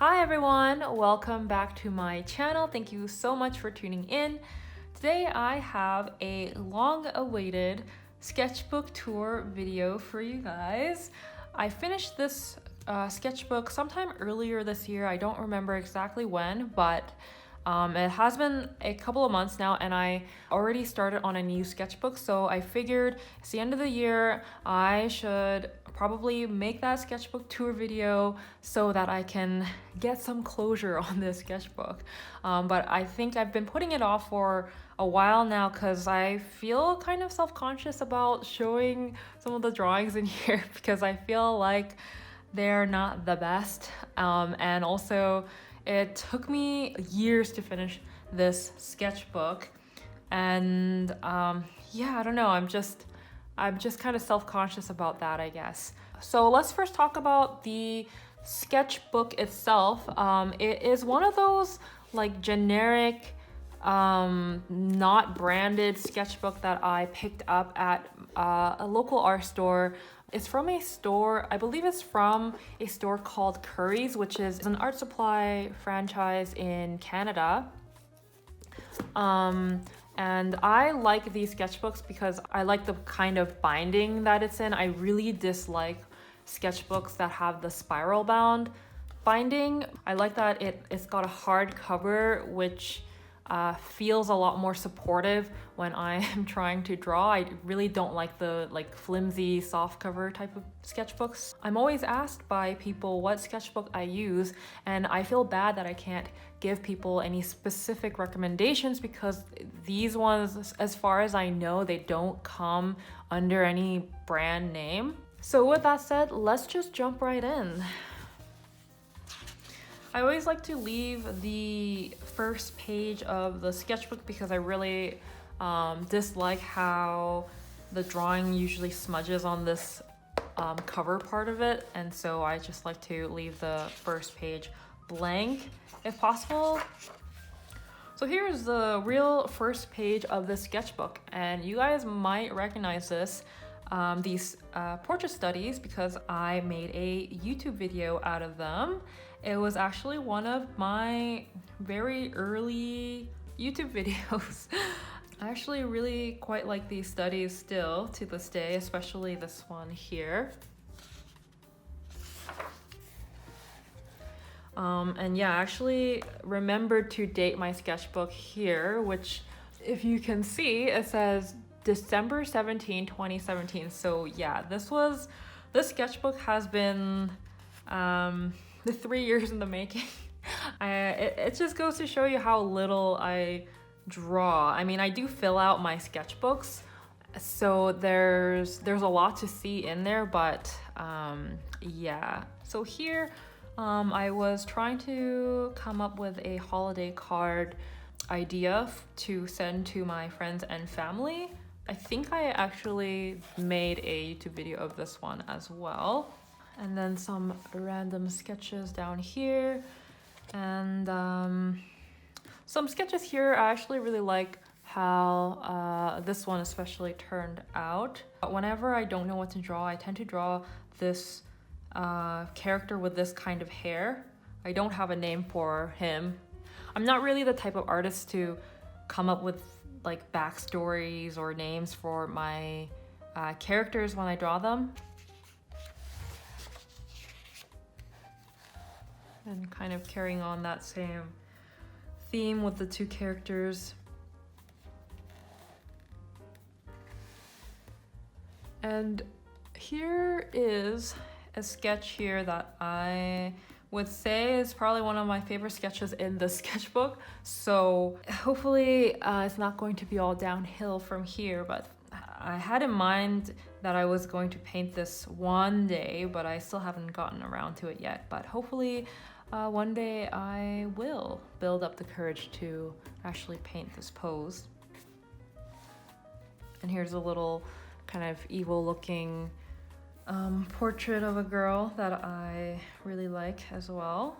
Hi everyone, welcome back to my channel. Thank you so much for tuning in. Today I have a long-awaited sketchbook tour video for you guys. I finished this sketchbook sometime earlier this year. I don't remember exactly when, but it has been a couple of months now and I already started on a new sketchbook, so I figured it's the end of the year, I should probably make that sketchbook tour video so that I can get some closure on this sketchbook. But I think I've been putting it off for a while now because I feel kind of self-conscious about showing some of the drawings in here because I feel like they're not the best. And also it took me years to finish this sketchbook. And yeah, I don't know, I'm just kind of self-conscious about that, I guess. So let's first talk about the sketchbook itself. It is one of those like generic, not branded sketchbook that I picked up at a local art store. It's from a store, I believe it's from a store called Curry's, which is an art supply franchise in Canada. And I like these sketchbooks because I like the kind of binding that it's in. I really dislike sketchbooks that have the spiral bound binding. I like that it's got a hard cover, which feels a lot more supportive when I am trying to draw. I really don't like the flimsy soft cover type of sketchbooks. I'm always asked by people what sketchbook I use, and I feel bad that I can't give people any specific recommendations because these ones, as far as I know, they don't come under any brand name. So with that said, let's just jump right in. I always like to leave the first page of the sketchbook because I really dislike how the drawing usually smudges on this cover part of it, and so I just like to leave the first page blank if possible. So here's the real first page of the sketchbook, and you guys might recognize these portrait studies because I made a YouTube video out of them. It was actually one of my very early YouTube videos. I actually really quite like these studies still to this day, especially this one here. And yeah, I actually remembered to date my sketchbook here, which if you can see, it says December 17, 2017. So yeah, this sketchbook has been the 3 years in the making. It just goes to show you how little I draw. I mean, I do fill out my sketchbooks, so there's a lot to see in there, but yeah. So here I was trying to come up with a holiday card idea to send to my friends and family. I think I actually made a YouTube video of this one as well. And then some random sketches down here. And some sketches here. I actually really like how this one especially turned out. Whenever I don't know what to draw, I tend to draw this character with this kind of hair. I don't have a name for him. I'm not really the type of artist to come up with like backstories or names for my characters when I draw them. And kind of carrying on that same theme with the two characters. And here is a sketch here that I would say is probably one of my favorite sketches in the sketchbook. So hopefully it's not going to be all downhill from here, but I had in mind that I was going to paint this one day, but I still haven't gotten around to it yet. But hopefully one day I will build up the courage to actually paint this pose. And here's a little kind of evil looking portrait of a girl that I really like as well.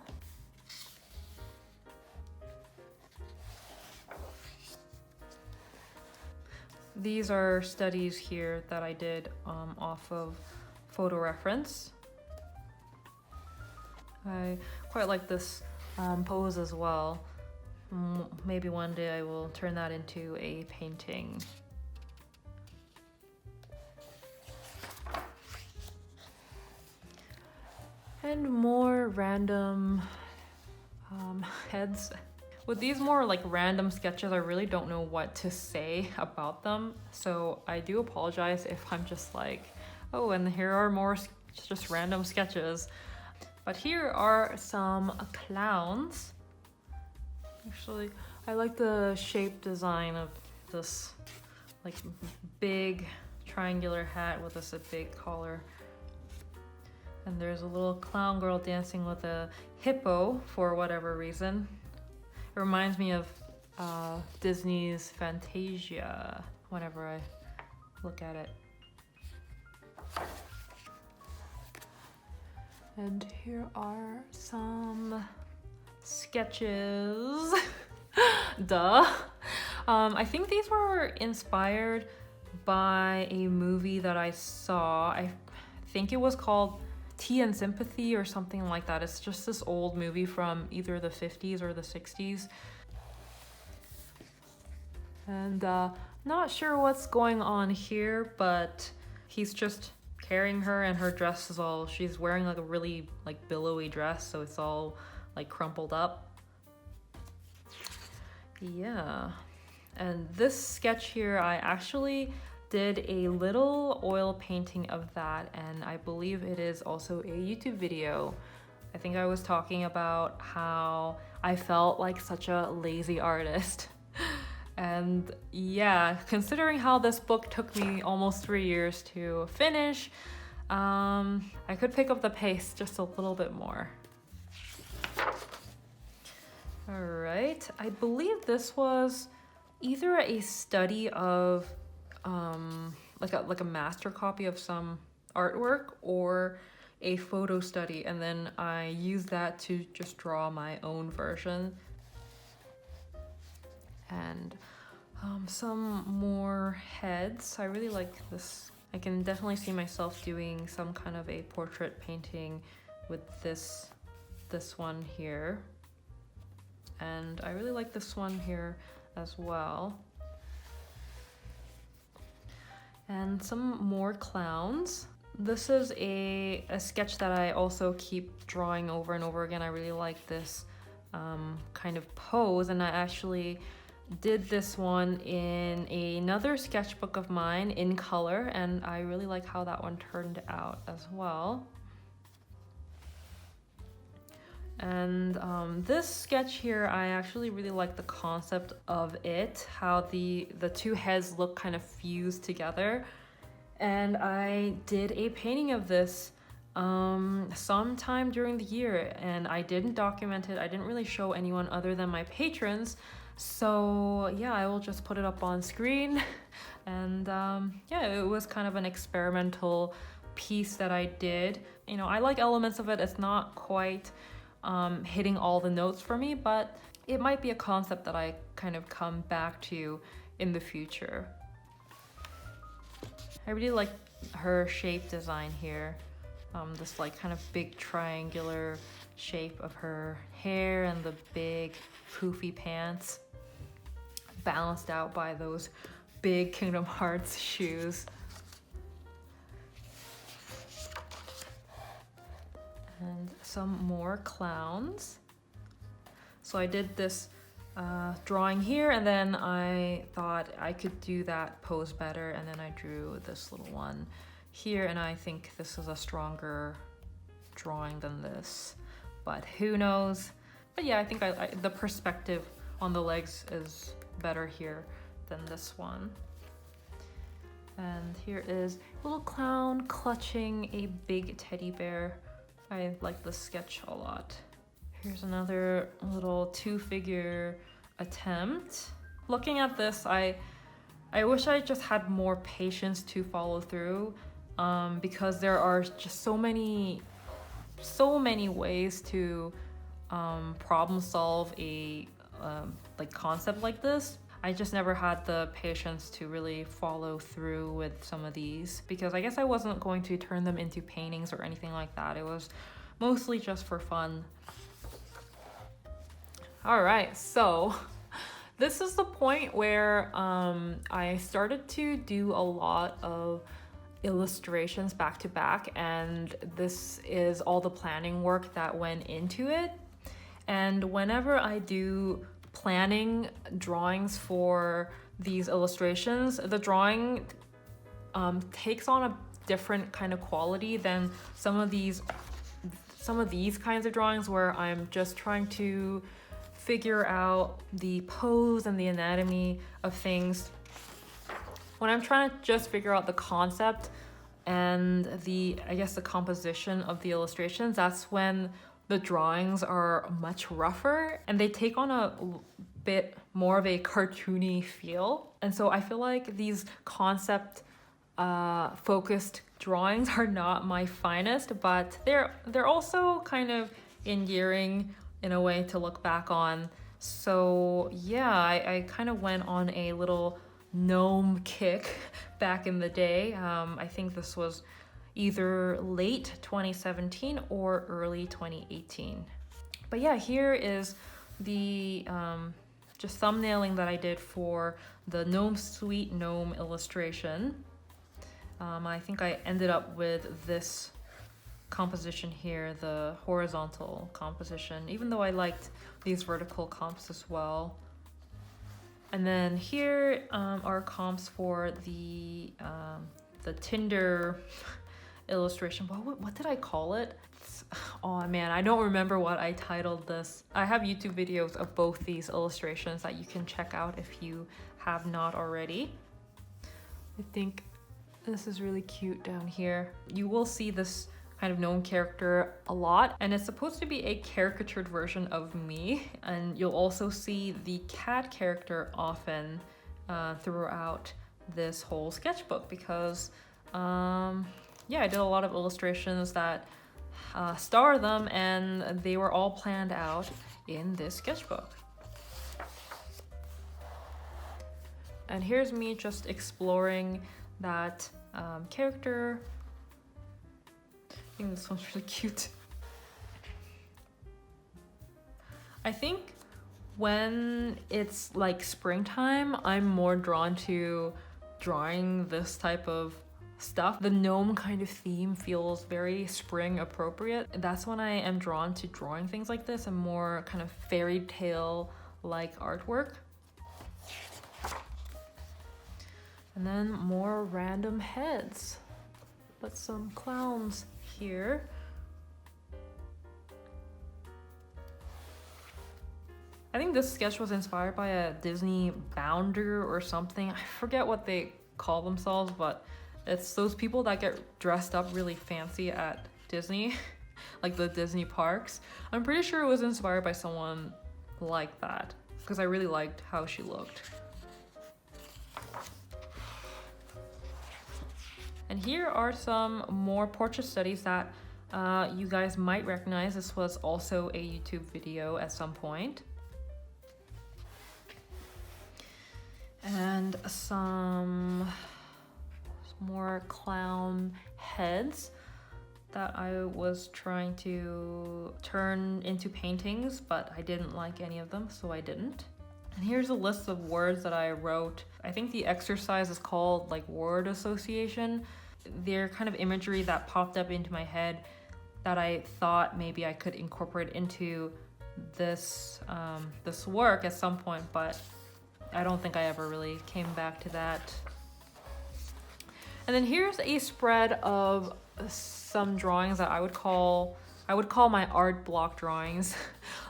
These are studies here that I did off of photo reference. I quite like this pose as well. Maybe one day I will turn that into a painting. And more random heads. With these more like random sketches, I really don't know what to say about them. So I do apologize if I'm just like, oh, and here are more just random sketches. But here are some clowns. Actually, I like the shape design of this like big triangular hat with this big collar. And there's a little clown girl dancing with a hippo for whatever reason. It reminds me of Disney's Fantasia whenever I look at it. And here are some sketches. Duh. I think these were inspired by a movie that I saw. I think it was called Tea and Sympathy or something like that. It's just this old movie from either the 50s or the 60s. And not sure what's going on here, but he's just carrying her and her dress is all, she's wearing like a really like billowy dress, so it's all like crumpled up. Yeah. And this sketch here, I actually did a little oil painting of that, and I believe it is also a YouTube video. I think I was talking about how I felt like such a lazy artist. And yeah, considering how this book took me almost 3 years to finish, I could pick up the pace just a little bit more. All right, I believe this was either a study of like a master copy of some artwork or a photo study, and then I used that to just draw my own version. And some more heads. I really like this. I can definitely see myself doing some kind of a portrait painting with this one here. And I really like this one here as well. And some more clowns. This is a sketch that I also keep drawing over and over again. I really like this kind of pose, and I actually did this one in another sketchbook of mine in color, and I really like how that one turned out as well. And this sketch here, I actually really like the concept of it, how the two heads look kind of fused together. And I did a painting of this sometime during the year, and I didn't document it. I didn't really show anyone other than my patrons. So yeah, I will just put it up on screen. And yeah, it was kind of an experimental piece that I did. You know, I like elements of it. It's not quite hitting all the notes for me, but it might be a concept that I kind of come back to in the future. I really like her shape design here. This like kind of big triangular shape of her hair and the big poofy pants, balanced out by those big Kingdom Hearts shoes. And some more clowns. So I did this drawing here, and then I thought I could do that pose better, and then I drew this little one here, and I think this is a stronger drawing than this, but who knows. But yeah, I think the perspective on the legs is better here than this one. And here is a little clown clutching a big teddy bear. I like this sketch a lot. Here's another little two-figure attempt. Looking at this, I wish I just had more patience to follow through, because there are just so many ways to problem solve a like concept like this. I just never had the patience to really follow through with some of these, because I guess I wasn't going to turn them into paintings or anything like that. It was mostly just for fun. All right, so this is the point where I started to do a lot of illustrations back to back, and this is all the planning work that went into it. And whenever I do planning drawings for these illustrations, the drawing takes on a different kind of quality than some of these kinds of drawings where I'm just trying to figure out the pose and the anatomy of things. When I'm trying to just figure out the concept and the composition of the illustrations, that's when the drawings are much rougher and they take on a bit more of a cartoony feel. And so I feel like these concept focused drawings are not my finest, but they're also kind of endearing in a way to look back on. So yeah, I kind of went on a little gnome kick back in the day. I think this was either late 2017 or early 2018. But yeah, here is the just thumbnailing that I did for the Gnome Sweet Gnome illustration. I think I ended up with this composition here, the horizontal composition, even though I liked these vertical comps as well. And then here are comps for the Tinder illustration. What did I call it? Oh man, I don't remember what I titled this. I have YouTube videos of both these illustrations that you can check out if you have not already. I think this is really cute down here. You will see this kind of gnome character a lot, and it's supposed to be a caricatured version of me. And you'll also see the cat character often throughout this whole sketchbook because yeah, I did a lot of illustrations that star them, and they were all planned out in this sketchbook. And here's me just exploring that character. I think this one's really cute. I think when it's like springtime, I'm more drawn to drawing this type of stuff. The gnome kind of theme feels very spring appropriate. That's when I am drawn to drawing things like this and more kind of fairy tale like artwork. And then more random heads. Put some clowns here. I think this sketch was inspired by a Disney bounder or something. I forget what they call themselves, but it's those people that get dressed up really fancy at Disney, like the Disney parks. I'm pretty sure it was inspired by someone like that because I really liked how she looked. And here are some more portrait studies that you guys might recognize. This was also a YouTube video at some point. And some more clown heads that I was trying to turn into paintings, but I didn't like any of them, so I didn't. And here's a list of words that I wrote. I think the exercise is called like word association. They're kind of imagery that popped up into my head that I thought maybe I could incorporate into this this work at some point, but I don't think I ever really came back to that. And then here's a spread of some drawings that I would call my art block drawings.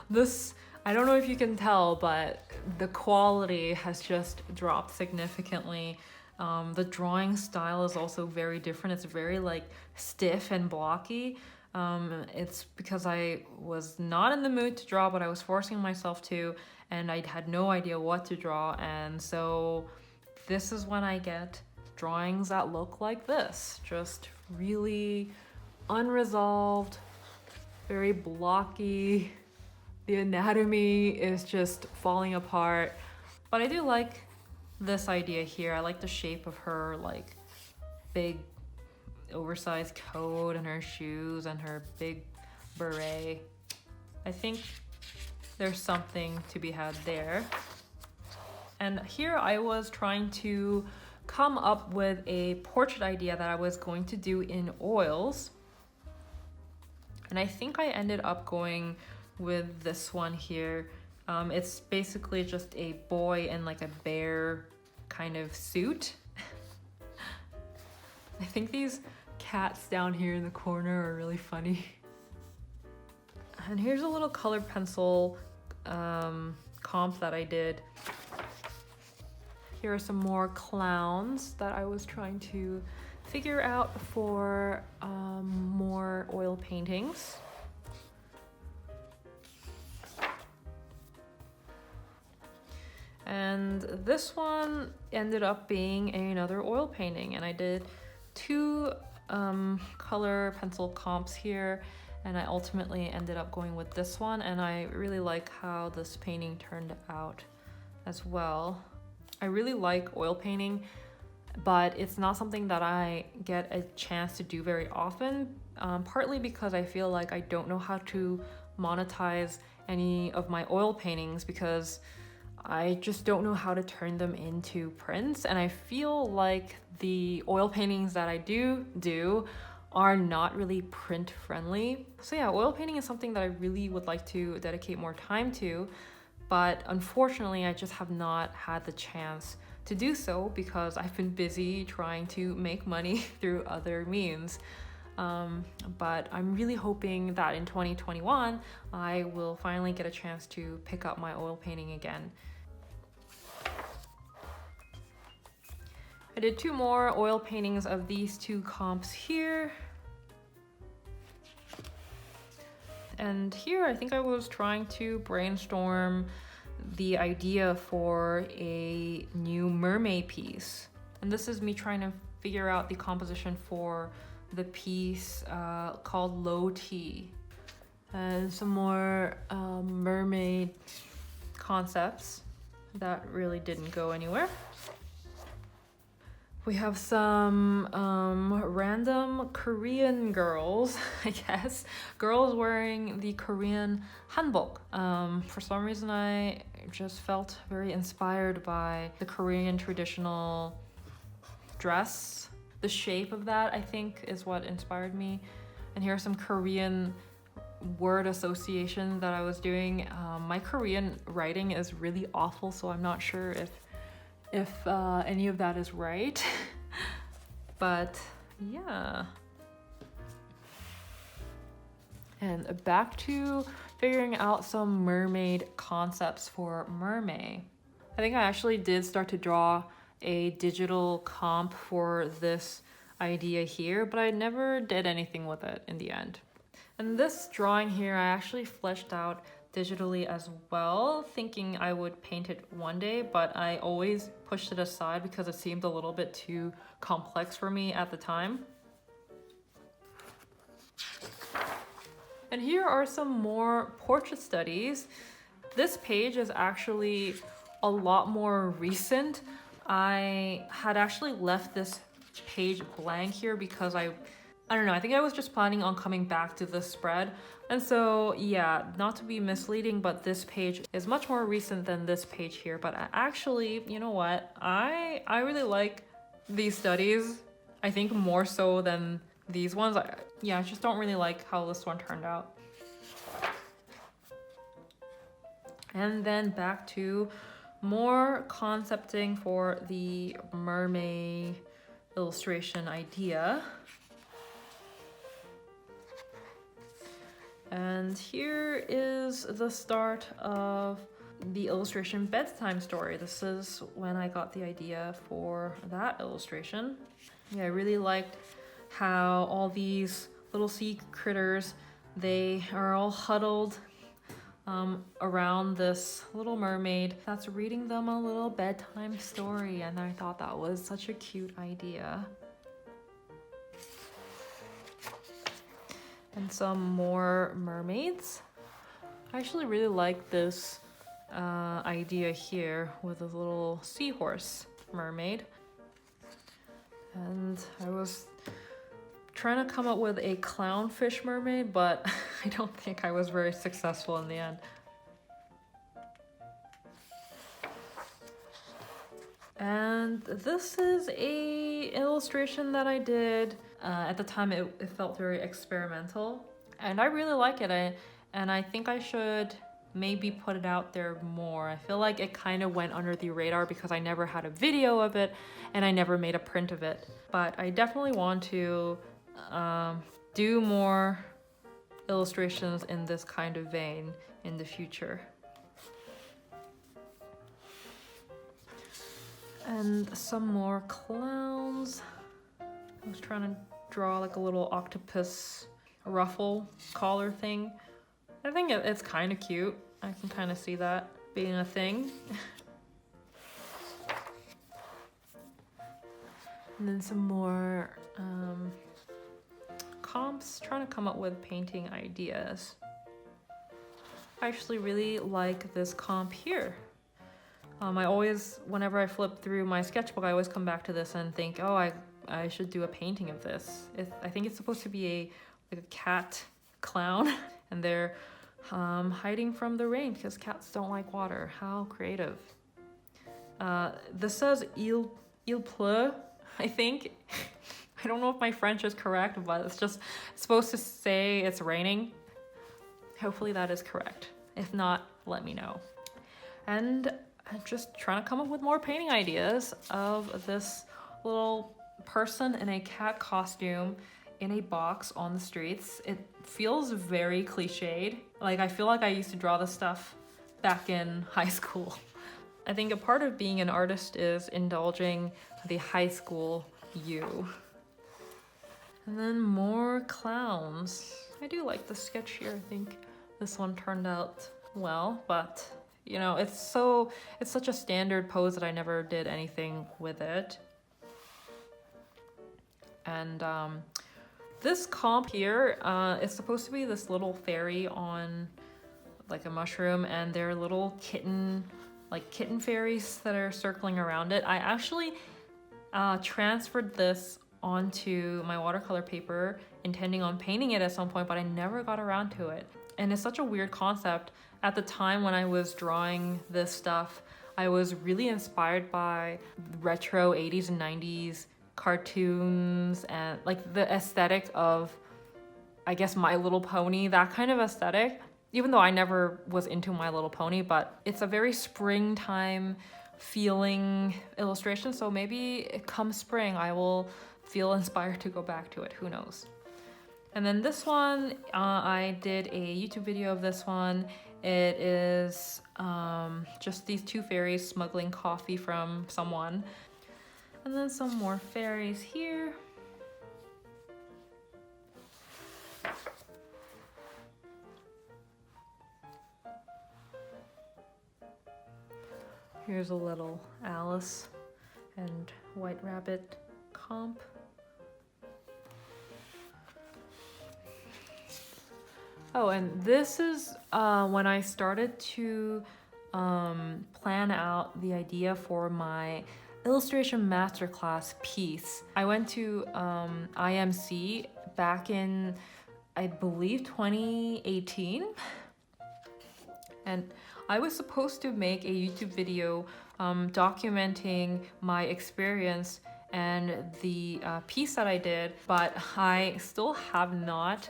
This, I don't know if you can tell, but the quality has just dropped significantly. The drawing style is also very different. It's very like stiff and blocky. It's because I was not in the mood to draw, but I was forcing myself to, and I had no idea what to draw. And so this is when I get drawings that look like this, just really unresolved, very blocky. The anatomy is just falling apart, but I do like this idea here. I like the shape of her like big oversized coat and her shoes and her big beret. I think there's something to be had there. And here I was trying to come up with a portrait idea that I was going to do in oils. And I think I ended up going with this one here. It's basically just a boy in like a bear kind of suit. I think these cats down here in the corner are really funny. And here's a little colored pencil comp that I did. Here are some more clowns that I was trying to figure out for more oil paintings. And this one ended up being another oil painting, and I did 2 color pencil comps here, and I ultimately ended up going with this one, and I really like how this painting turned out as well. I really like oil painting, but it's not something that I get a chance to do very often, partly because I feel like I don't know how to monetize any of my oil paintings because I just don't know how to turn them into prints, and I feel like the oil paintings that I do are not really print friendly. So yeah, oil painting is something that I really would like to dedicate more time to, but unfortunately I just have not had the chance to do so because I've been busy trying to make money through other means. But I'm really hoping that in 2021 I will finally get a chance to pick up my oil painting again. I did 2 more oil paintings of these 2 comps here. And here I think I was trying to brainstorm the idea for a new mermaid piece. And this is me trying to figure out the composition for the piece called Low Tea. And some more mermaid concepts that really didn't go anywhere. We have some random Korean girls, I guess. Girls wearing the Korean hanbok. For some reason I just felt very inspired by the Korean traditional dress. The shape of that, I think, is what inspired me. And here are some Korean word association that I was doing. My Korean writing is really awful, so I'm not sure if any of that is right. But yeah. And back to figuring out some mermaid concepts for mermaid. I think I actually did start to draw a digital comp for this idea here, but I never did anything with it in the end. And this drawing here I actually fleshed out digitally as well, thinking I would paint it one day, but I always pushed it aside because it seemed a little bit too complex for me at the time. And here are some more portrait studies. This page is actually a lot more recent. I had actually left this page blank here because I don't know, I think I was just planning on coming back to this spread. And so yeah, not to be misleading, but this page is much more recent than this page here. But actually, you know what? I really like these studies. I think more so than these ones. I just don't really like how this one turned out. And then back to more concepting for the mermaid illustration idea. And here is the start of the illustration bedtime story. This is when I got the idea for that illustration. Yeah, I really liked how all these little sea critters, they are all huddled around this little mermaid that's reading them a little bedtime story, and I thought that was such a cute idea. And some more mermaids. I actually really like this idea here with a little seahorse mermaid. And I was trying to come up with a clownfish mermaid, but I don't think I was very successful in the end. And this is a illustration that I did. At the time it felt very experimental, and I really like it. And I think I should maybe put it out there more. I feel like it kind of went under the radar because I never had a video of it and I never made a print of it. But I definitely want to do more illustrations in this kind of vein in the future. And some more clowns. I was trying to draw like a little octopus ruffle collar thing. I think it's kind of cute. I can kind of see that being a thing. And then some more comps, trying to come up with painting ideas. I actually really like this comp here. I always, whenever I flip through my sketchbook, I always come back to this and think, oh, I should do a painting of this. I think it's supposed to be like a cat clown, and they're hiding from the rain because cats don't like water. How creative. This says il pleut, I think. I don't know if my French is correct, but it's supposed to say it's raining. Hopefully that is correct. If not, let me know. And I'm just trying to come up with more painting ideas of this little person in a cat costume in a box on the streets. It feels very cliched. Like, I feel like I used to draw this stuff back in high school. I think a part of being an artist is indulging the high school you. And then more clowns. I do like the sketch here. I think this one turned out well, but you know, it's such a standard pose that I never did anything with it. And this comp here is supposed to be this little fairy on like a mushroom, and they're little kitten fairies that are circling around it. I actually transferred this onto my watercolor paper, intending on painting it at some point, but I never got around to it. And it's such a weird concept. At the time when I was drawing this stuff, I was really inspired by retro 80s and 90s cartoons and like the aesthetic of, I guess, My Little Pony, that kind of aesthetic. Even though I never was into My Little Pony, but it's a very springtime feeling illustration. So maybe come spring, I will feel inspired to go back to it. Who knows? And then this one, I did a YouTube video of this one. It is just these two fairies smuggling coffee from someone. And then some more fairies here. Here's a little Alice and White Rabbit comp. Oh, and this is when I started to plan out the idea for my illustration masterclass piece. I went to IMC back in, I believe, 2018. And I was supposed to make a YouTube video documenting my experience and the piece that I did, but I still have not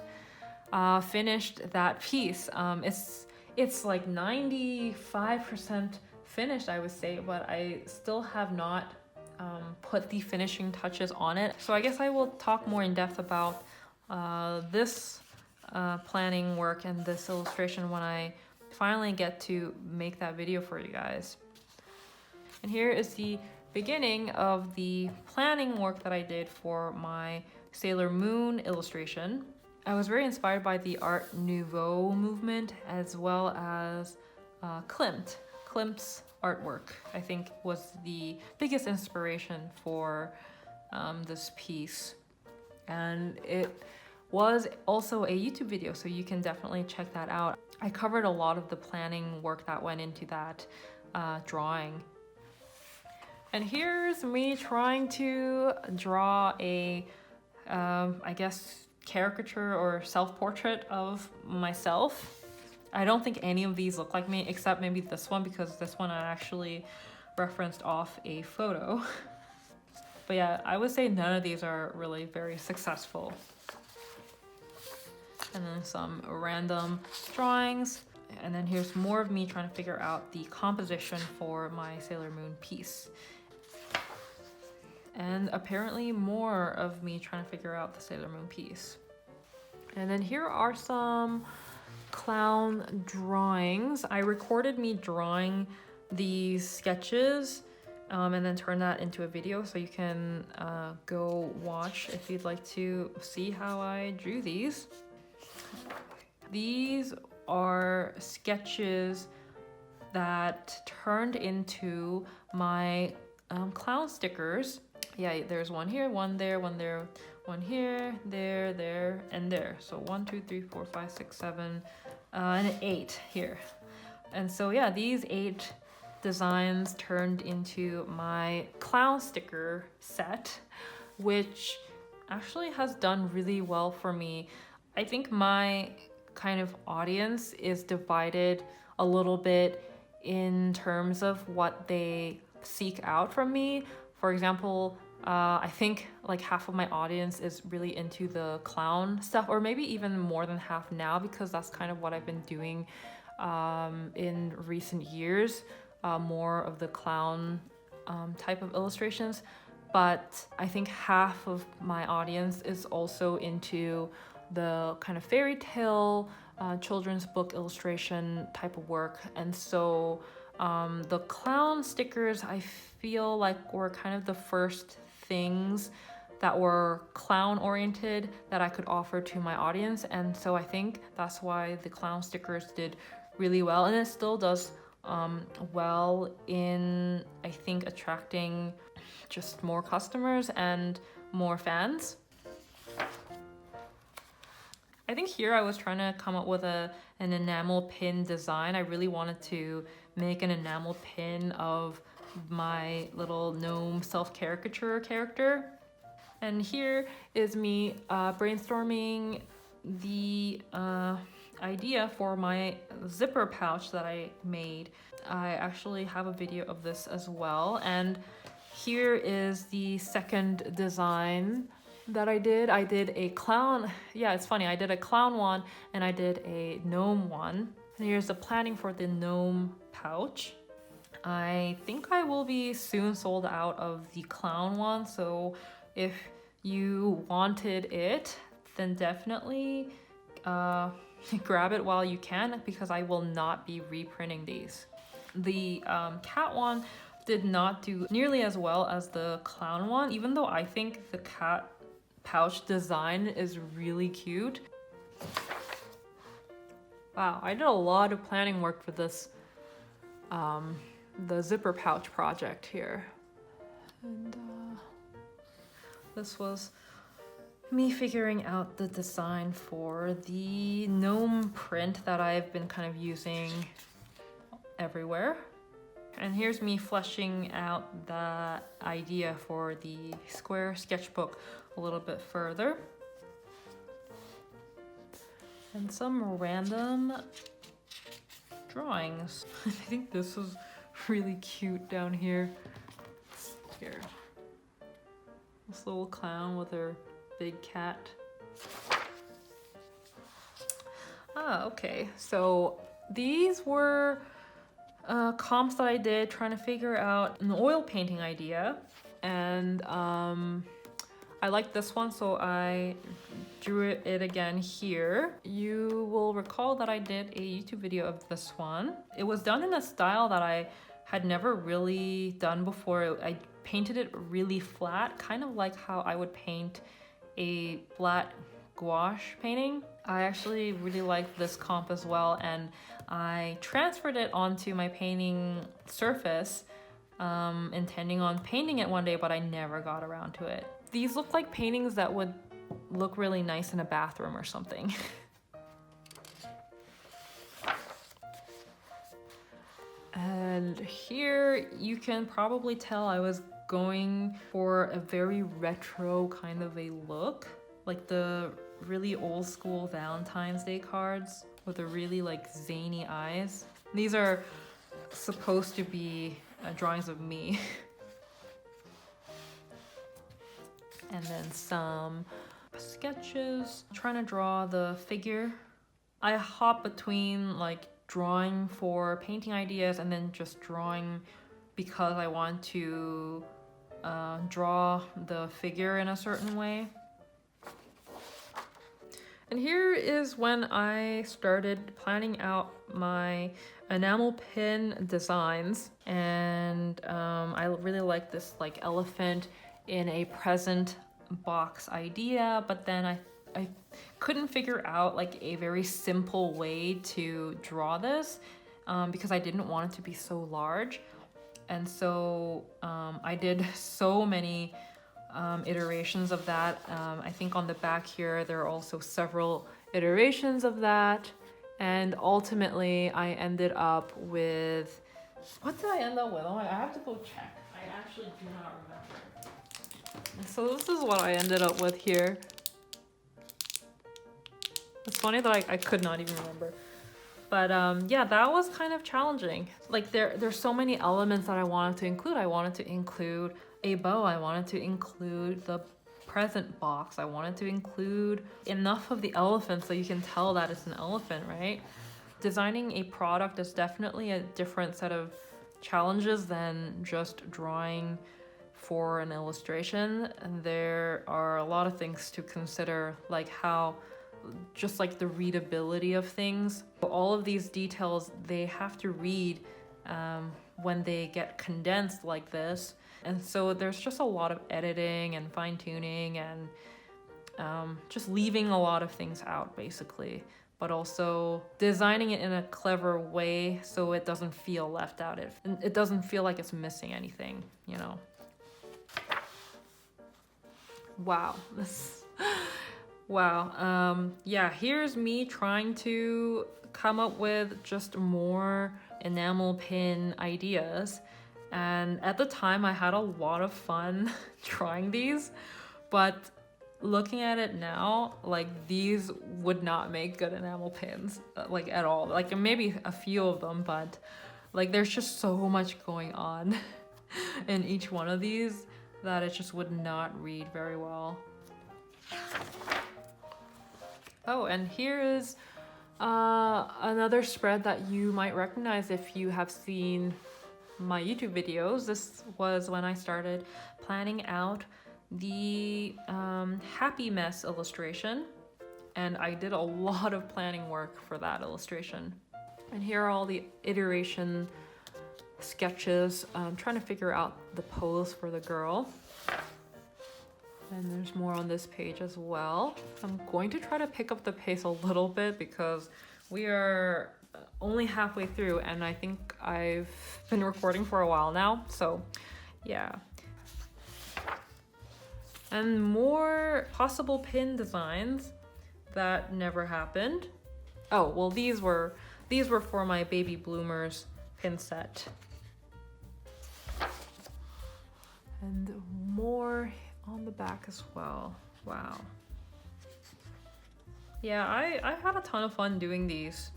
finished that piece. It's like 95% finished, I would say, but I still have not put the finishing touches on it. So I guess I will talk more in depth about this planning work and this illustration when I finally get to make that video for you guys. And here is the beginning of the planning work that I did for my Sailor Moon illustration. I was very inspired by the Art Nouveau movement, as well as Klimt. Klimt's artwork, I think, was the biggest inspiration for this piece. And it was also a YouTube video, so you can definitely check that out. I covered a lot of the planning work that went into that drawing. And here's me trying to draw a, I guess, caricature or self-portrait of myself. I don't think any of these look like me except maybe this one, because this one I actually referenced off a photo. But yeah, I would say none of these are really very successful. And then some random drawings. And then here's more of me trying to figure out the composition for my Sailor Moon piece. And apparently more of me trying to figure out the Sailor Moon piece. And then here are some clown drawings. I recorded me drawing these sketches and then turn that into a video, so you can go watch if you'd like to see how I drew these. These are sketches that turned into my clown stickers. Yeah, there's one here, one there, one there, one here, there, and there. So 1, 2, 3, 4, 5, 6, 7, and 8 here. And so yeah, these 8 designs turned into my clown sticker set, which actually has done really well for me. I think my kind of audience is divided a little bit in terms of what they seek out from me. For example, I think like half of my audience is really into the clown stuff, or maybe even more than half now, because that's kind of what I've been doing in recent years, more of the clown type of illustrations. But I think half of my audience is also into the kind of fairy tale, children's book illustration type of work. And so the clown stickers, I feel like, were kind of the first things that were clown oriented that I could offer to my audience. And so I think that's why the clown stickers did really well, and it still does well in, I think, attracting just more customers and more fans. I think here I was trying to come up with an enamel pin design. I really wanted to make an enamel pin of my little gnome self-caricature character. And here is me brainstorming the idea for my zipper pouch that I made. I actually have a video of this as well. And here is the second design that I did. I did a clown, yeah, it's funny, I did a clown one and I did a gnome one. And here's the planning for the gnome pouch. I think I will be soon sold out of the clown one, so if you wanted it, then definitely grab it while you can, because I will not be reprinting these. The cat one did not do nearly as well as the clown one, even though I think the cat pouch design is really cute. Wow, I did a lot of planning work for this, the zipper pouch project here. And this was me figuring out the design for the gnome print that I've been kind of using everywhere. And here's me fleshing out the idea for the square sketchbook a little bit further. And some random drawings. I think this is really cute down here. Here. This little clown with her big cat. Okay. So these were comps that I did trying to figure out an oil painting idea. And I like this one, so I drew it again here. You will recall that I did a YouTube video of this one. It was done in a style that I had never really done before. I painted it really flat, kind of like how I would paint a flat gouache painting. I actually really like this comp as well, and I transferred it onto my painting surface, intending on painting it one day, but I never got around to it. These look like paintings that would look really nice in a bathroom or something. And here you can probably tell I was going for a very retro kind of a look. Like the really old school Valentine's Day cards with the really like zany eyes. These are supposed to be drawings of me. And then some sketches, trying to draw the figure. I hop between like drawing for painting ideas and then just drawing because I want to draw the figure in a certain way. And here is when I started planning out my enamel pin designs, and I really like this like elephant in a present box idea, but then I couldn't figure out like a very simple way to draw this because I didn't want it to be so large. And so I did so many iterations of that. I think on the back here there are also several iterations of that, and ultimately I ended up with, what did I end up with? Oh my, I have to go check. I actually do not remember. So this is what I ended up with here. It's funny that I could not even remember. But yeah, that was kind of challenging. Like there's so many elements that I wanted to include. I wanted to include a bow. I wanted to include the present box. I wanted to include enough of the elephant so you can tell that it's an elephant, right? Designing a product is definitely a different set of challenges than just drawing for an illustration. And there are a lot of things to consider, like how just like the readability of things. All of these details, they have to read when they get condensed like this. And so there's just a lot of editing and fine-tuning and just leaving a lot of things out basically, but also designing it in a clever way so it doesn't feel left out. It doesn't feel like it's missing anything, you know. Wow, this wow. Yeah, here's me trying to come up with just more enamel pin ideas. And at the time I had a lot of fun trying these, but looking at it now, like these would not make good enamel pins, like at all. Like maybe a few of them, but like there's just so much going on in each one of these that it just would not read very well. Oh, and here is another spread that you might recognize if you have seen my YouTube videos. This was when I started planning out the Happy Mess illustration, and I did a lot of planning work for that illustration. And here are all the iteration sketches. I'm trying to figure out the pose for the girl. And there's more on this page as well. I'm going to try to pick up the pace a little bit because we are only halfway through and I think I've been recording for a while now, so yeah. And more possible pin designs that never happened. Oh, well these were for my Baby Bloomers pin set. And more on the back as well. Wow. Yeah, I had a ton of fun doing these.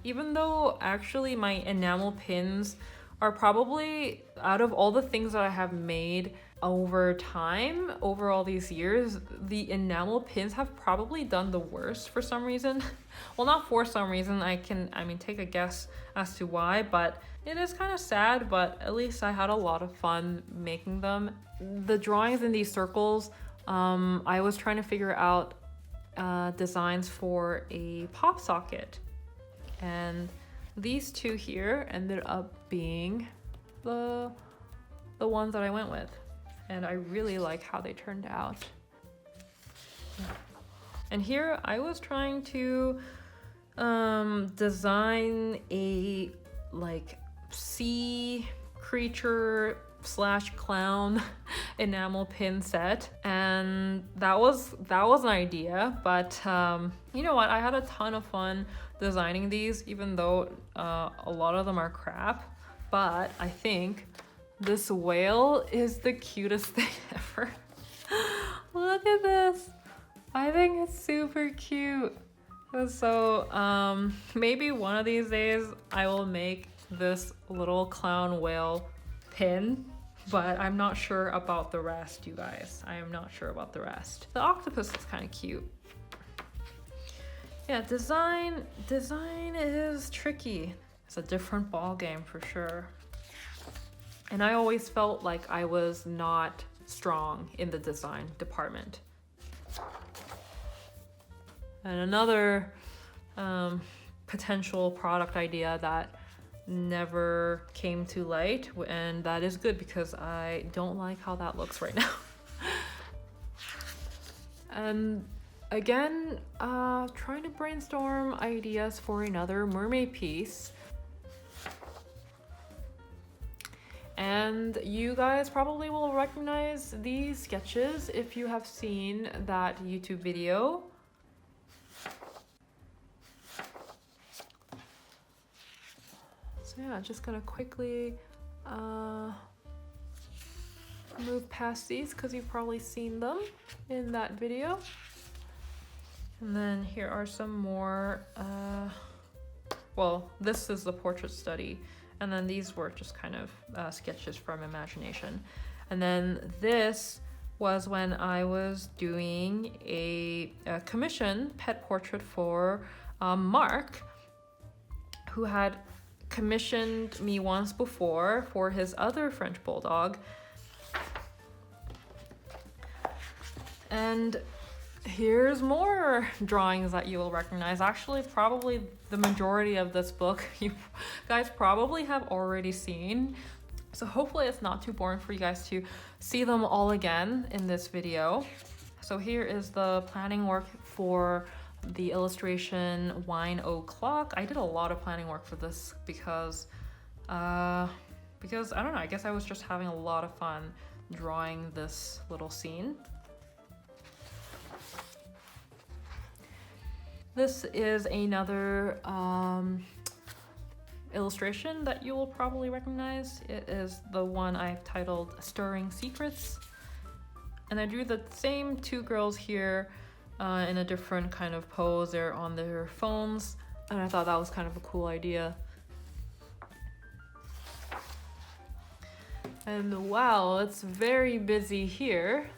Even though actually my enamel pins are probably, out of all the things that I have made over time, over all these years, the enamel pins have probably done the worst for some reason. Well, not for some reason, I mean, take a guess as to why, but it is kind of sad, but at least I had a lot of fun making them. The drawings in these circles, I was trying to figure out designs for a pop socket. And these two here ended up being the ones that I went with. And I really like how they turned out. And here I was trying to design a like sea creature / clown enamel pin set, and that was an idea, but you know what, I had a ton of fun designing these, even though a lot of them are crap. But I think this whale is the cutest thing ever. Look at this. I think it's super cute. So maybe one of these days I will make this little clown whale pin, but I'm not sure about the rest, you guys. I am not sure about the rest. The octopus is kind of cute. Yeah, design is tricky. It's a different ball game for sure. And I always felt like I was not strong in the design department. And another potential product idea that never came to light, and that is good because I don't like how that looks right now. And again, trying to brainstorm ideas for another mermaid piece. And you guys probably will recognize these sketches if you have seen that YouTube video. So yeah, just gonna quickly move past these because you've probably seen them in that video. And then here are some more, well, this is the portrait study. And then these were just kind of sketches from imagination. And then this was when I was doing a commission pet portrait for Mark, who had commissioned me once before for his other French bulldog. And here's more drawings that you will recognize. Actually, probably the majority of this book you guys probably have already seen. So hopefully it's not too boring for you guys to see them all again in this video. So here is the planning work for the illustration Wine O'Clock. I did a lot of planning work for this because I don't know, I guess I was just having a lot of fun drawing this little scene. This is another illustration that you will probably recognize. It is the one I've titled Stirring Secrets. And I drew the same two girls here in a different kind of pose. They're on their phones, and I thought that was kind of a cool idea. And wow, it's very busy here.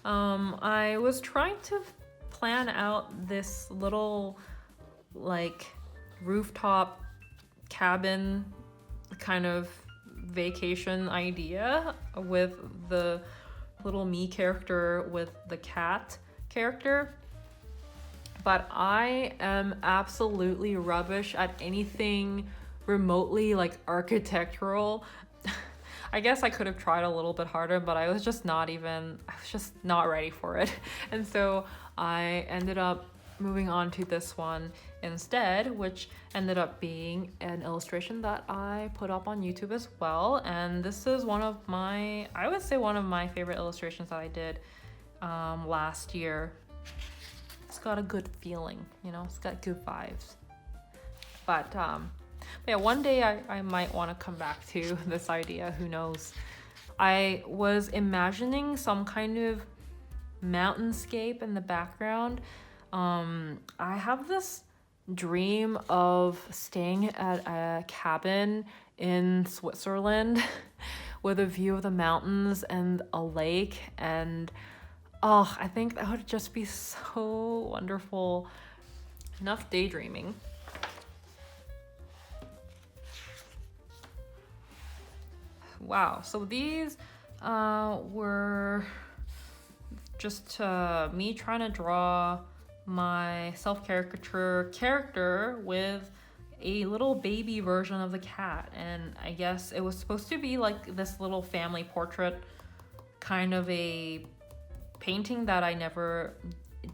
I was trying to plan out this little like rooftop cabin kind of vacation idea with the little me character with the cat character, but I am absolutely rubbish at anything remotely like architectural. I guess I could have tried a little bit harder, but I was just not ready for it. And so I ended up moving on to this one instead, which ended up being an illustration that I put up on YouTube as well. And this is I would say one of my favorite illustrations that I did last year. It's got a good feeling, you know, it's got good vibes. But yeah, one day I might want to come back to this idea, who knows. I was imagining some kind of mountainscape in the background. I have this dream of staying at a cabin in Switzerland with a view of the mountains and a lake, and oh, I think that would just be so wonderful. Enough daydreaming. Wow, so these were just me trying to draw my self-caricature character with a little baby version of the cat. And I guess it was supposed to be like this little family portrait, kind of a painting that I never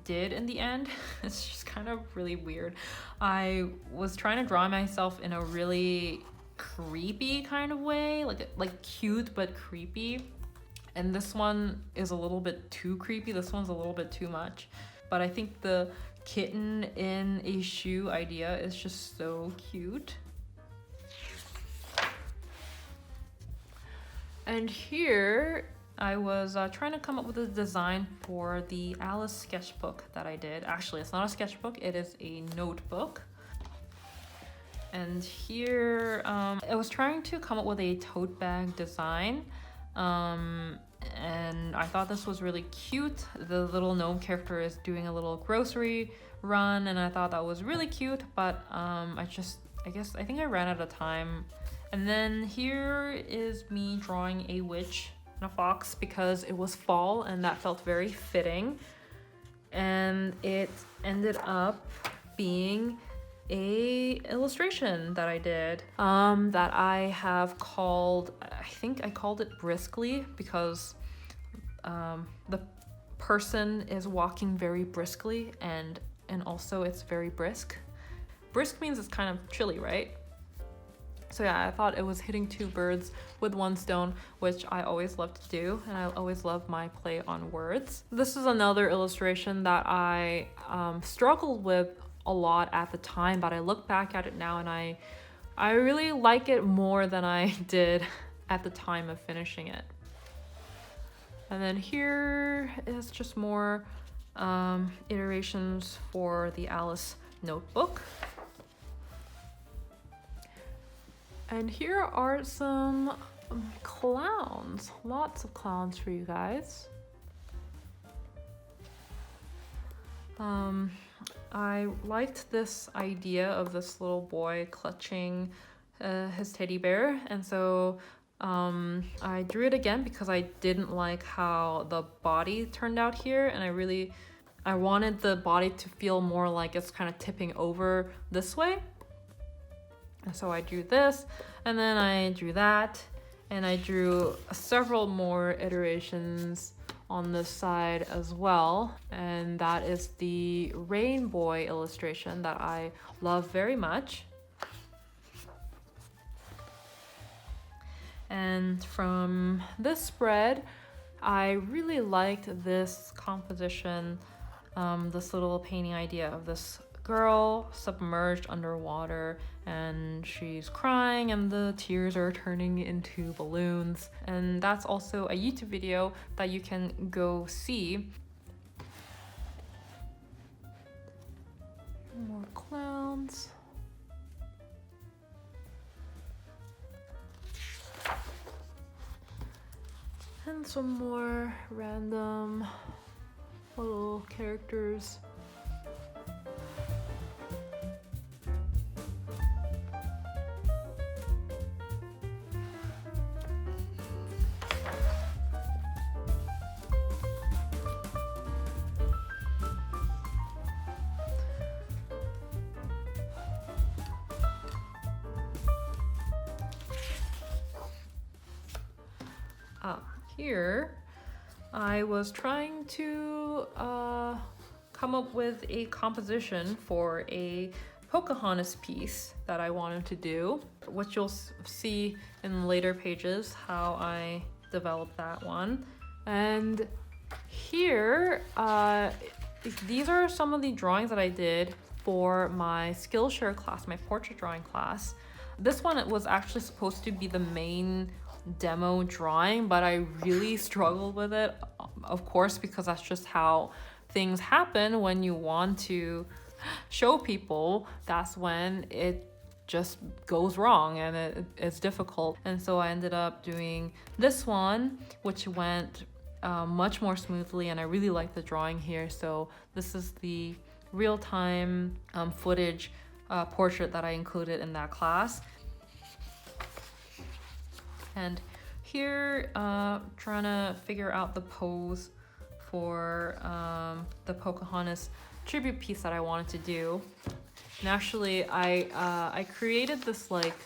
did in the end. It's just kind of really weird. I was trying to draw myself in a really creepy kind of way, like cute but creepy, and this one is a little bit too creepy. This one's a little bit too much, but I think the kitten in a shoe idea is just so cute. And here I was trying to come up with a design for the Alice sketchbook that I did. Actually, it's not a sketchbook, it is a notebook. And here, I was trying to come up with a tote bag design. And I thought this was really cute. The little gnome character is doing a little grocery run, and I thought that was really cute, but I think I ran out of time. And then here is me drawing a witch and a fox because it was fall and that felt very fitting. And it ended up being a illustration that I did that I have called, I think I called it Briskly, because the person is walking very briskly, and also it's very brisk. Brisk means it's kind of chilly, right? So yeah, I thought it was hitting two birds with one stone, which I always love to do, and I always love my play on words. This is another illustration that I struggled with a lot at the time, but I look back at it now and I really like it more than I did at the time of finishing it. And then here is just more iterations for the Alice notebook. And here are some clowns, lots of clowns for you guys. I liked this idea of this little boy clutching his teddy bear, and so I drew it again because I didn't like how the body turned out here, and I wanted the body to feel more like it's kind of tipping over this way. And so I drew this, and then I drew that, and I drew several more iterations on this side as well. And that is the rainbow illustration that I love very much. And from this spread, I really liked this composition, this little painting idea of this girl submerged underwater, and she's crying and the tears are turning into balloons. And that's also a YouTube video that you can go see. More clowns. And some more random little characters. Here, I was trying to come up with a composition for a Pocahontas piece that I wanted to do, which you'll see in later pages how I developed that one. And here, these are some of the drawings that I did for my Skillshare class, my portrait drawing class. This one was actually supposed to be the main demo drawing, but I really struggled with it, of course, because that's just how things happen when you want to show people. That's when it just goes wrong and it's difficult. And so I ended up doing this one, which went much more smoothly, and I really like the drawing here. So this is the real-time footage portrait that I included in that class. And here, trying to figure out the pose for the Pocahontas tribute piece that I wanted to do. And actually, I created this like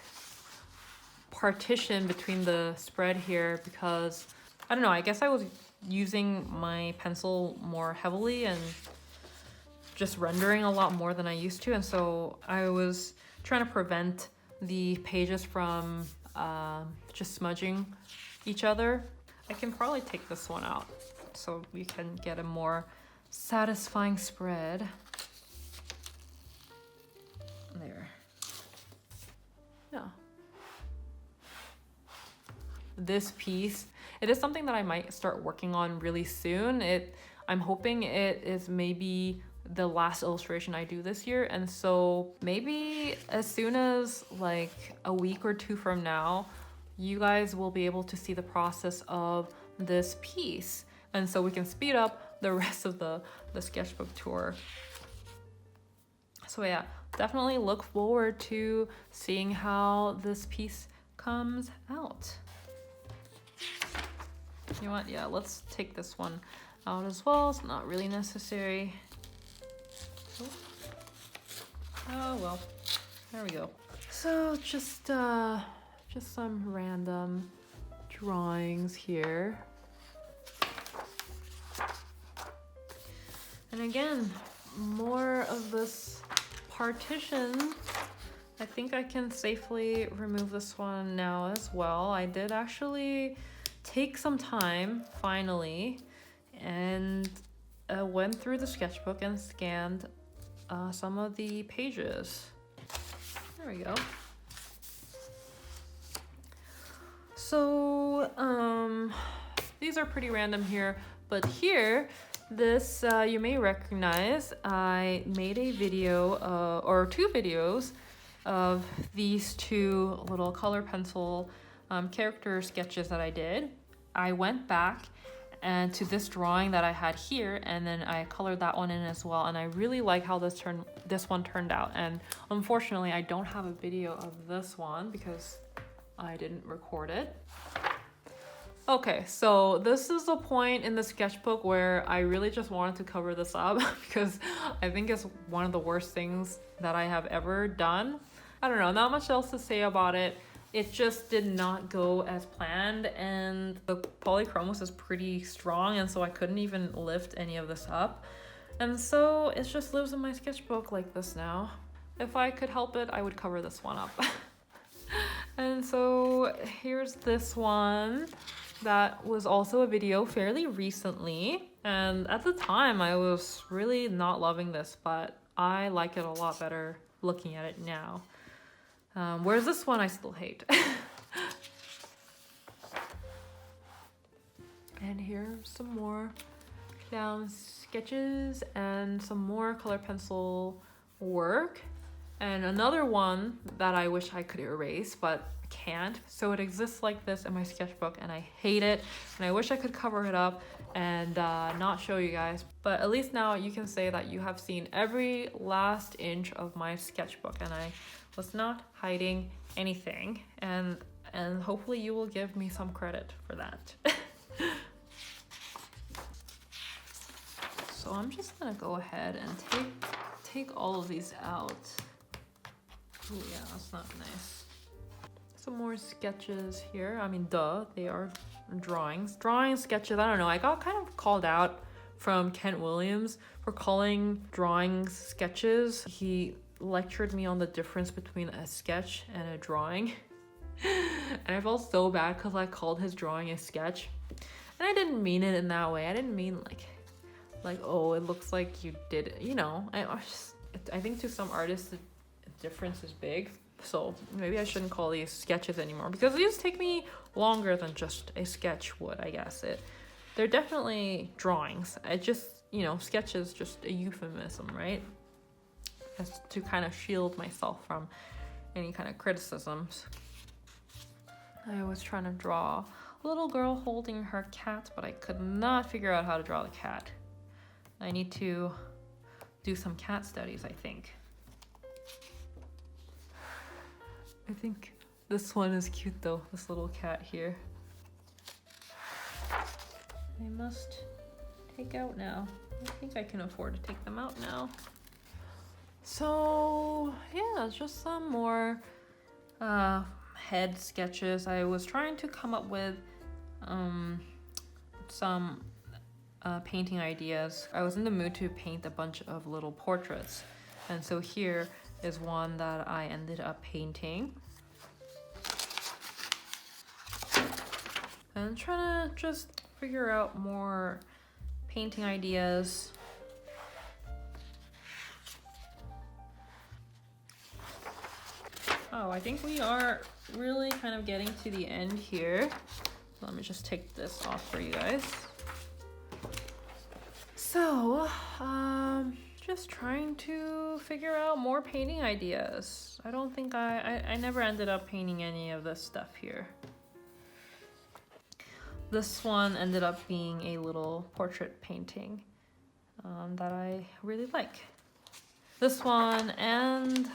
partition between the spread here because, I don't know, I guess I was using my pencil more heavily and just rendering a lot more than I used to. And so I was trying to prevent the pages from just smudging each other. I can probably take this one out so you can get a more satisfying spread. There. Yeah. This piece It is something that I might start working on really soon. I'm hoping it is maybe the last illustration I do this year, and so maybe as soon as like a week or two from now, you guys will be able to see the process of this piece, and so we can speed up the rest of the sketchbook tour. So yeah, definitely look forward to seeing how this piece comes out. You know what? Yeah, let's take this one out as well. It's not really necessary. Oh well, there we go. So just some random drawings here. And again, more of this partition. I think I can safely remove this one now as well. I did actually take some time finally and went through the sketchbook and scanned some of the pages. There we go. So these are pretty random here, but here, this you may recognize. I made a video or two videos of these two little color pencil character sketches that I did. I went back and to this drawing that I had here, and then I colored that one in as well, and I really like how this one turned out. And unfortunately I don't have a video of this one because I didn't record it. Okay, so this is the point in the sketchbook where I really just wanted to cover this up because I think it's one of the worst things that I have ever done. I don't know, not much else to say about it. It just did not go as planned, and the polychromos is pretty strong, and so I couldn't even lift any of this up. And so it just lives in my sketchbook like this now. If I could help it, I would cover this one up. And so here's this one that was also a video fairly recently, and at the time I was really not loving this, but I like it a lot better looking at it now. Whereas this one I still hate. And here are some more clown sketches and some more color pencil work. And another one that I wish I could erase, but can't. So it exists like this in my sketchbook, and I hate it. And I wish I could cover it up and not show you guys. But at least now you can say that you have seen every last inch of my sketchbook, and I was not hiding anything. And hopefully you will give me some credit for that. So I'm just gonna go ahead and take all of these out. Oh yeah, that's not nice. Some more sketches here. I mean, duh, they are drawings. Drawing sketches, I don't know. I got kind of called out from Kent Williams for calling drawings sketches. He lectured me on the difference between a sketch and a drawing. And I felt so bad because I called his drawing a sketch. And I didn't mean it in that way. I didn't mean like oh, it looks like you did it. You know, I think to some artists the difference is big. So maybe I shouldn't call these sketches anymore, because these take me longer than just a sketch would, I guess. They're definitely drawings. I just, you know, sketch is just a euphemism, right? As to kind of shield myself from any kind of criticisms. I was trying to draw a little girl holding her cat, but I could not figure out how to draw the cat. I need to do some cat studies, I think. I think this one is cute though, this little cat here. I must take out now. I think I can afford to take them out now. So yeah, just some more head sketches. I was trying to come up with some painting ideas. I was in the mood to paint a bunch of little portraits, and so here is one that I ended up painting. And I'm trying to just figure out more painting ideas. Oh, I think we are really kind of getting to the end here. Let me just take this off for you guys. So, just trying to figure out more painting ideas. I don't think I never ended up painting any of this stuff here. This one ended up being a little portrait painting that I really like. This one and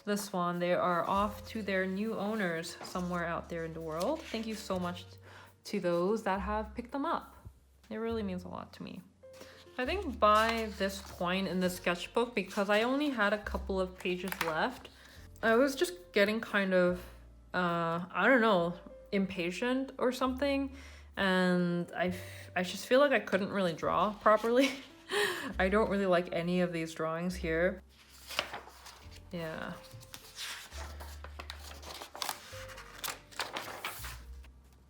this one, they are off to their new owners somewhere out there in the world. Thank you so much to those that have picked them up. It really means a lot to me. I think by this point in the sketchbook, because I only had a couple of pages left, I was just getting kind of, I don't know, impatient or something. And I just feel like I couldn't really draw properly. I don't really like any of these drawings here. Yeah.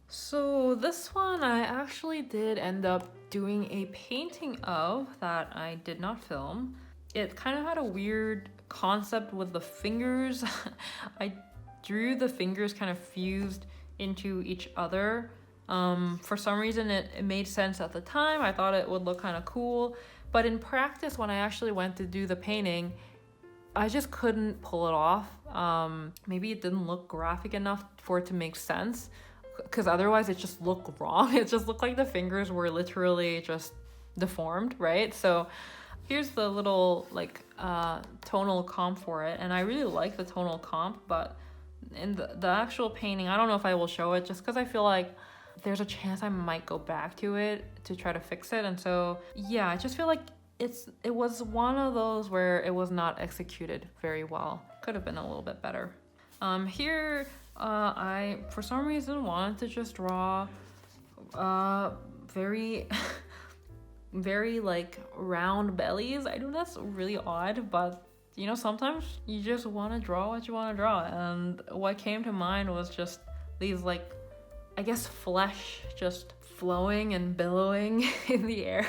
So this one I actually did end up doing a painting of that I did not film. It kind of had a weird concept with the fingers. I drew the fingers kind of fused into each other. For some reason it made sense at the time. I thought it would look kind of cool, but in practice when I actually went to do the painting, I just couldn't pull it off. Maybe it didn't look graphic enough for it to make sense, because otherwise it just looked wrong. It just looked like the fingers were literally just deformed, right? So here's the little like tonal comp for it, and I really like the tonal comp, but in the actual painting, I don't know if I will show it just because I feel like there's a chance I might go back to it to try to fix it. And so yeah, I just feel like it was one of those where it was not executed very well. Could have been a little bit better. Here I for some reason wanted to just draw very very like round bellies. I know that's really odd, but you know, sometimes you just want to draw what you want to draw, and what came to mind was just these like, I guess, flesh just flowing and billowing in the air.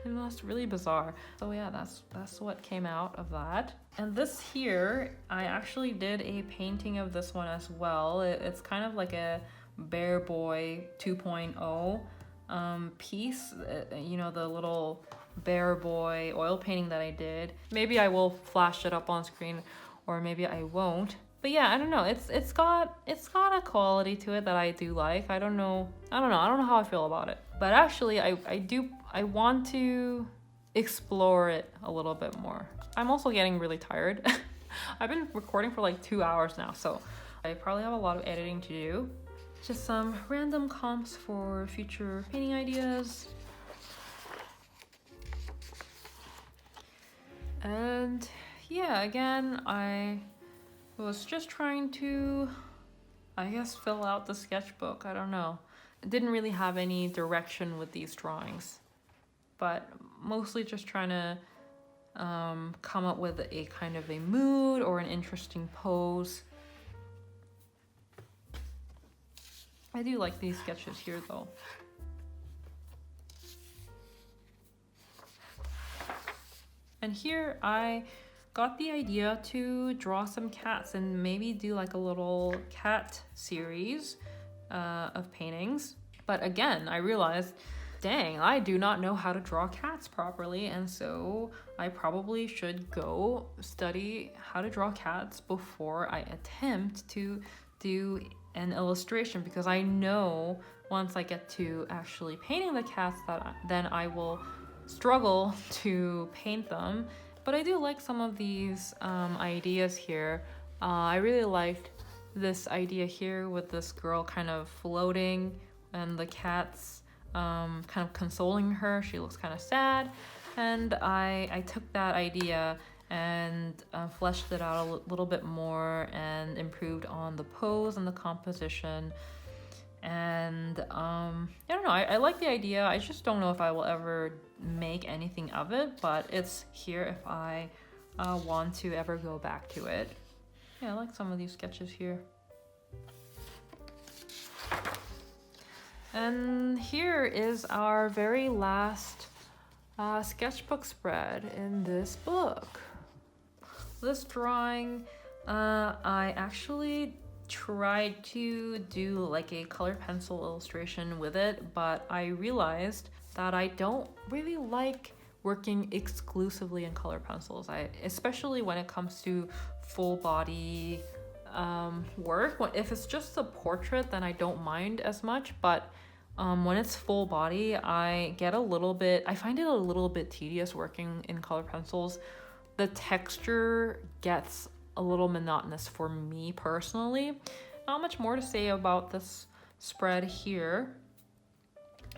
I know, that's really bizarre. So yeah, that's what came out of that. And this here, I actually did a painting of this one as well. It's kind of like a Bear Boy 2.0 piece. You know, the little Bear Boy oil painting that I did. Maybe I will flash it up on screen, or maybe I won't. But yeah, I don't know. It's got a quality to it that I do like. I don't know how I feel about it. But actually, I want to explore it a little bit more. I'm also getting really tired. I've been recording for like 2 hours now, so I probably have a lot of editing to do. Just some random comps for future painting ideas. And yeah, again, I was just trying to, I guess, fill out the sketchbook. I don't know. I didn't really have any direction with these drawings, but mostly just trying to come up with a kind of a mood or an interesting pose. I do like these sketches here though. And here I got the idea to draw some cats and maybe do like a little cat series of paintings. But again, I realized, dang, I do not know how to draw cats properly, and so I probably should go study how to draw cats before I attempt to do an illustration, because I know once I get to actually painting the cats that then I will struggle to paint them. But I do like some of these ideas here. I really liked this idea here with this girl kind of floating and the cats kind of consoling her. She looks kind of sad, and I took that idea and fleshed it out a little bit more and improved on the pose and the composition. And I don't know, I like the idea. I just don't know if I will ever make anything of it, but it's here if I want to ever go back to it. Yeah, I like some of these sketches here. And here is our very last sketchbook spread in this book. This drawing, I actually tried to do like a color pencil illustration with it, but I realized that I don't really like working exclusively in color pencils. Especially when it comes to full body work. If it's just a portrait, then I don't mind as much, but when it's full body, I find it a little bit tedious working in color pencils. The texture gets a little monotonous for me personally. Not much more to say about this spread here,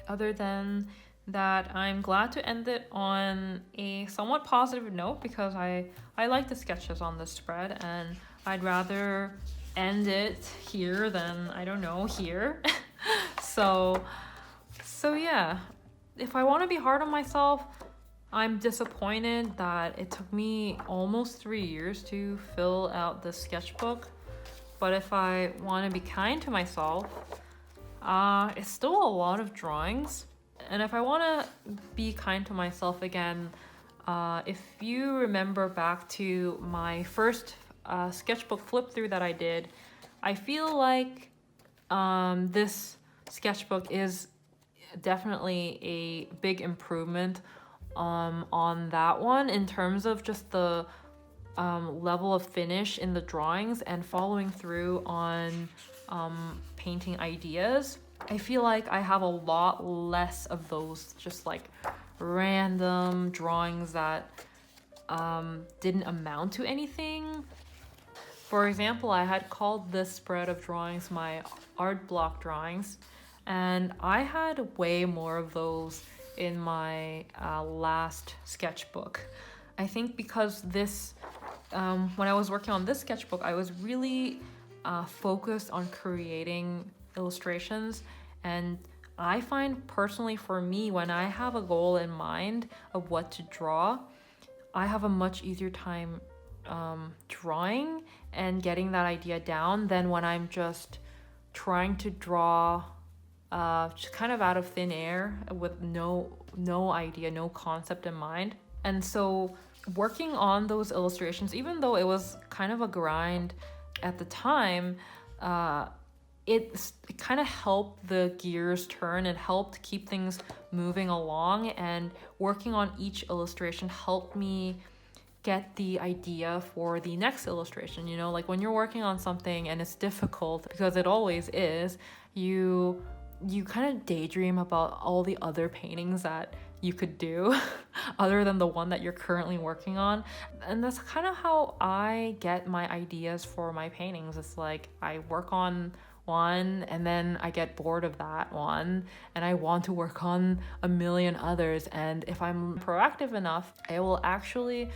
other than that I'm glad to end it on a somewhat positive note, because I like the sketches on this spread, and I'd rather end it here than, I don't know, here. so yeah, if I want to be hard on myself, I'm disappointed that it took me almost 3 years to fill out this sketchbook. But if I want to be kind to myself, it's still a lot of drawings. And if I want to be kind to myself again, if you remember back to my first sketchbook flip through that I did, I feel like this sketchbook is definitely a big improvement on that one in terms of just the level of finish in the drawings and following through on painting ideas. I feel like I have a lot less of those just like random drawings that didn't amount to anything. For example, I had called this spread of drawings my art block drawings, and I had way more of those in my last sketchbook. I think because this, when I was working on this sketchbook, I was really focused on creating illustrations, and I find personally for me, when I have a goal in mind of what to draw, I have a much easier time drawing and getting that idea down than when I'm just trying to draw just kind of out of thin air with no idea, no concept in mind. And so working on those illustrations, even though it was kind of a grind at the time, it kind of helped the gears turn. It helped keep things moving along, and working on each illustration helped me get the idea for the next illustration. You know, like when you're working on something and it's difficult, because it always is, you kind of daydream about all the other paintings that you could do other than the one that you're currently working on. And that's kind of how I get my ideas for my paintings. It's like I work on one and then I get bored of that one and I want to work on a million others. And if I'm proactive enough, I will actually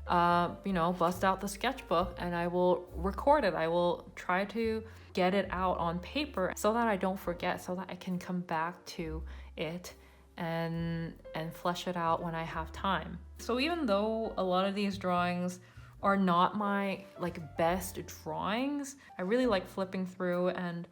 bust out the sketchbook and I will record it. I will try to get it out on paper so that I don't forget, so that I can come back to it and flesh it out when I have time. So even though a lot of these drawings are not my best drawings, I really like flipping through and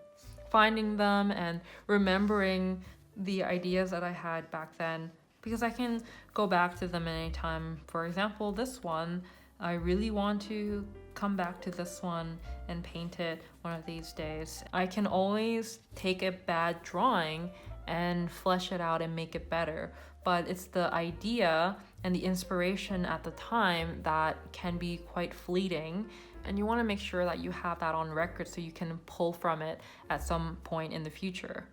finding them and remembering the ideas that I had back then, because I can go back to them anytime. For example, this one, I really want to come back to this one and paint it one of these days. I can always take a bad drawing and flesh it out and make it better, but it's the idea and the inspiration at the time that can be quite fleeting, and you want to make sure that you have that on record so you can pull from it at some point in the future.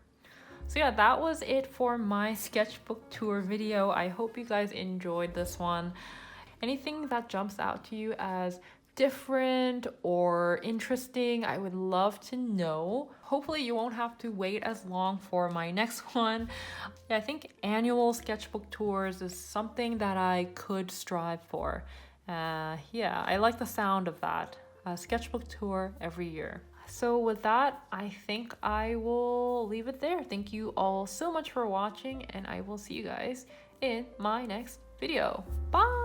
So yeah, that was it for my sketchbook tour video. I hope you guys enjoyed this one. Anything that jumps out to you as different or interesting, I would love to know. Hopefully you won't have to wait as long for my next one. Yeah, I think annual sketchbook tours is something that I could strive for. Yeah, I like the sound of that. A sketchbook tour every year. So with that, I think I will leave it there. Thank you all so much for watching, and I will see you guys in my next video. Bye!